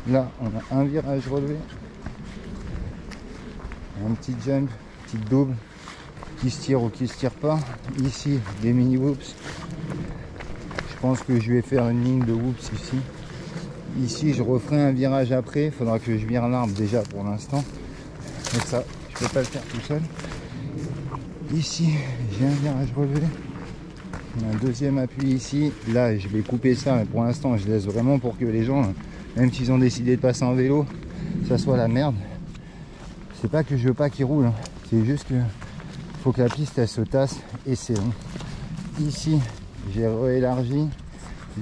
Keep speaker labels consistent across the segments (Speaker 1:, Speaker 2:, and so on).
Speaker 1: Là, on a un virage relevé, un petit jump, petite double, qui se tire ou qui se tire pas. Ici, des mini whoops. Je pense que je vais faire une ligne de whoops ici. Ici, je referai un virage après. Il faudra que je vire l'arbre déjà pour l'instant. Mais ça, je peux pas le faire tout seul. Ici, j'ai un virage relevé. Un deuxième appui ici. Là, je vais couper ça. Mais pour l'instant, je laisse vraiment pour que les gens, même s'ils ont décidé de passer en vélo, ça soit la merde. C'est pas que je veux pas qu'ils roulent, hein. C'est juste que faut que la piste elle se tasse et c'est long. Ici, j'ai réélargi.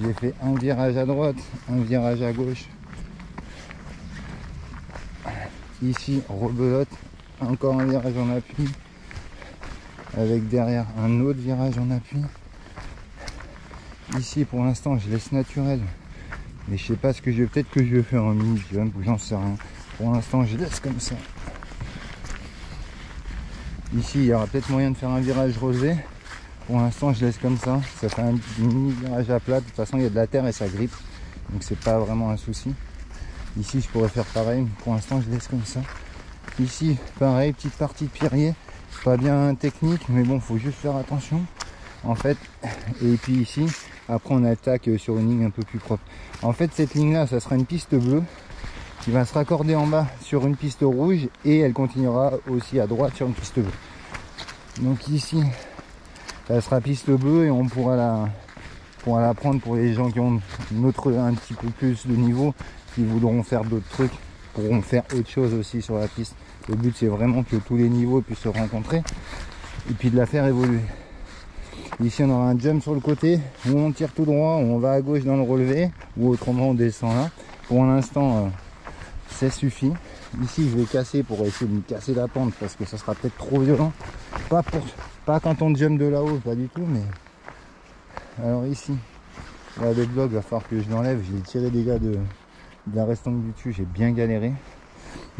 Speaker 1: J'ai fait un virage à droite, un virage à gauche. Ici, rebelote, encore un virage en appui. Avec derrière un autre virage en appui. Ici, pour l'instant, je laisse naturel. Mais je sais pas ce que je vais. Peut-être que je vais faire un mini jump ou j'en sais rien. Pour l'instant, je laisse comme ça. Ici, il y aura peut-être moyen de faire un virage relevé. Pour l'instant, je laisse comme ça. Ça fait un mini virage à plat. De toute façon, il y a de la terre et ça grippe. Donc, c'est pas vraiment un souci. Ici, je pourrais faire pareil. Pour l'instant, je laisse comme ça. Ici, pareil, petite partie de pierrier. Pas bien technique, mais bon, faut juste faire attention. En fait, et puis ici, après, on attaque sur une ligne un peu plus propre. En fait, cette ligne-là, ça sera une piste bleue qui va se raccorder en bas sur une piste rouge et elle continuera aussi à droite sur une piste bleue. Donc ici, ça sera piste bleue et on pourra la prendre pour les gens qui ont un petit peu plus de niveau, qui voudront faire d'autres trucs, pourront faire autre chose aussi sur la piste. Le but c'est vraiment que tous les niveaux puissent se rencontrer et puis de la faire évoluer. Ici on aura un jump sur le côté où on tire tout droit, où on va à gauche dans le relevé ou autrement on descend là. Pour l'instant ça suffit. Ici je vais casser pour essayer de me casser la pente parce que ça sera peut-être trop violent. Pas quand on jump de là-haut, pas du tout, mais alors ici, là, le bloc va falloir que je l'enlève. J'ai tiré des gars de la restante du dessus, j'ai bien galéré.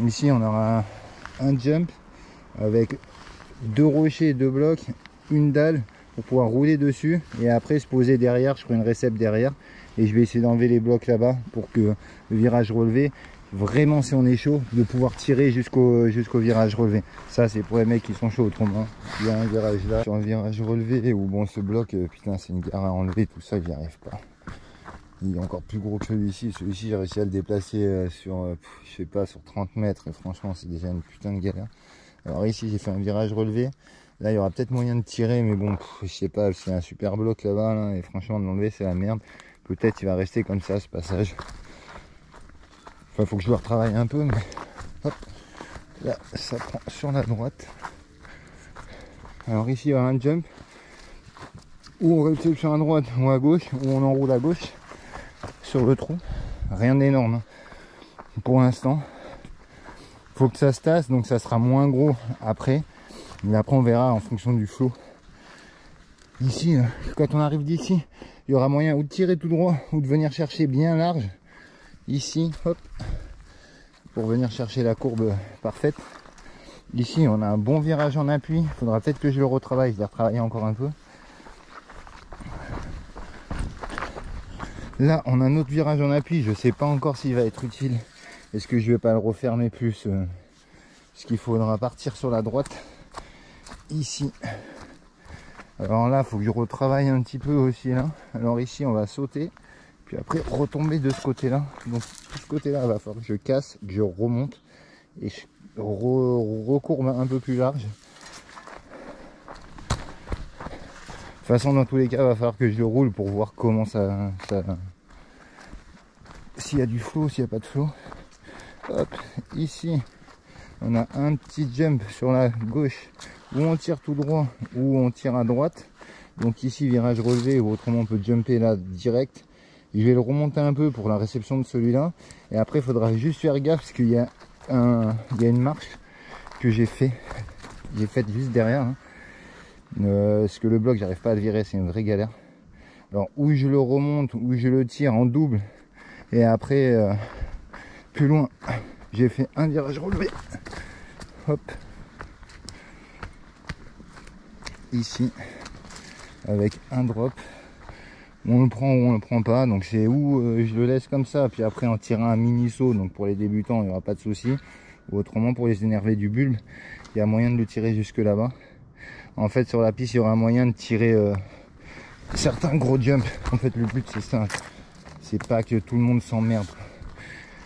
Speaker 1: Ici on aura un jump avec deux rochers, deux blocs, une dalle pour pouvoir rouler dessus et après se poser derrière. Je ferai une récepte derrière et je vais essayer d'enlever les blocs là-bas pour que le virage relevé, vraiment si on est chaud, de pouvoir tirer jusqu'au virage relevé. Ça c'est pour les mecs qui sont chauds. Autrement il y a un virage là sur un virage relevé où bon, ce bloc putain c'est une galère à enlever, tout ça j'y arrive pas. Il est encore plus gros que celui-ci. Celui-ci j'ai réussi à le déplacer sur je sais pas, sur 30 mètres et franchement c'est déjà une putain de galère. Alors ici j'ai fait un virage relevé. Là il y aura peut-être moyen de tirer, mais bon je sais pas, c'est un super bloc là-bas là, et franchement de l'enlever c'est la merde. Peut-être il va rester comme ça ce passage. Enfin faut que je le retravaille un peu, mais hop, là ça prend sur la droite. Alors ici il y aura un jump où on réception à droite ou à gauche, où on enroule à gauche sur le trou. Rien d'énorme hein. Pour l'instant. Faut que ça se tasse, donc ça sera moins gros après. Mais après on verra en fonction du flot. Ici, quand on arrive d'ici, il y aura moyen ou de tirer tout droit ou de venir chercher bien large. Ici, hop, pour venir chercher la courbe parfaite. Ici, on a un bon virage en appui. Il faudra peut-être que je le retravaille. Je vais retravailler encore un peu. Là, on a un autre virage en appui. Je ne sais pas encore s'il va être utile. Est-ce que je vais pas le refermer plus parce qu'il faudra partir sur la droite. Ici. Alors là, il faut que je retravaille un petit peu aussi là. Alors ici, on va sauter. Puis après, retomber de ce côté-là. Donc, tout ce côté-là, il va falloir que je casse, que je remonte. Et je recourbe un peu plus large. De toute façon, dans tous les cas, il va falloir que je le roule pour voir comment ça s'il y a du flow, s'il n'y a pas de flow. Hop, ici, on a un petit jump sur la gauche où on tire tout droit, où on tire à droite. Donc ici, virage relevé, ou autrement on peut jumper là direct. Je vais le remonter un peu pour la réception de celui-là. Et après, il faudra juste faire gaffe parce qu'il y a une marche que j'ai faite juste derrière. Hein. Parce que le bloc, j'arrive pas à le virer, c'est une vraie galère. Alors, où je le remonte, où je le tire en double. Et après, plus loin, j'ai fait un virage relevé. Hop. Ici, avec un drop. on le prend ou on le prend pas. Donc c'est où je le laisse comme ça, puis après en tirer un mini saut. Donc pour les débutants, il n'y aura pas de souci. Ou autrement, pour les énervés du bulbe, il y a moyen de le tirer jusque là-bas. En fait, sur la piste, il y aura moyen de tirer certains gros jumps. En fait, le but c'est ça, c'est pas que tout le monde s'emmerde.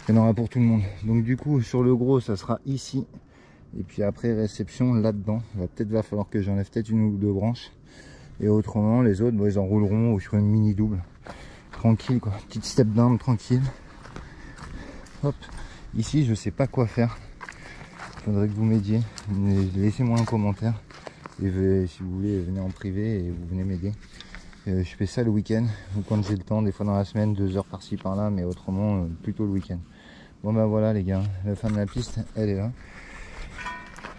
Speaker 1: Il y en aura pour tout le monde. Donc du coup, sur le gros, ça sera ici. Et puis après, réception là-dedans. Va falloir que j'enlève peut-être une ou deux branches. Et autrement, les autres, bon, ils enrouleront ou sur une mini double. Tranquille quoi, petite step down tranquille. Hop, ici je sais pas quoi faire. Faudrait que vous m'aidiez. Laissez-moi un commentaire. Et si vous voulez, venez en privé et vous venez m'aider. Je fais ça le week-end ou quand j'ai le temps, des fois dans la semaine, 2 heures par-ci par-là, mais autrement plutôt le week-end. Bon ben voilà les gars, la fin de la piste, elle est là.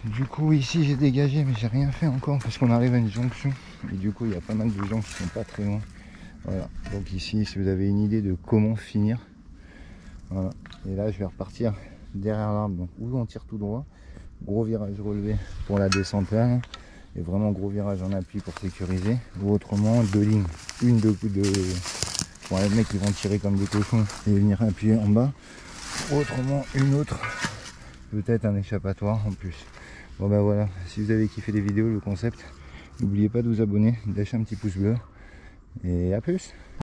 Speaker 1: Du coup ici j'ai dégagé, mais j'ai rien fait encore parce qu'on arrive à une jonction. Et du coup il y a pas mal de gens qui sont pas très loin. Voilà, donc ici si vous avez une idée de comment finir, voilà. Et là je vais repartir derrière l'arbre, donc où on tire tout droit, gros virage relevé pour la descente là, et vraiment gros virage en appui pour sécuriser, ou autrement 2 lignes, une de pour les mecs qui vont tirer comme des cochons et venir appuyer en bas, autrement une autre, peut-être un échappatoire en plus. Bon ben voilà, si vous avez kiffé les vidéos, le concept, n'oubliez pas de vous abonner, de lâcher un petit pouce bleu et à plus.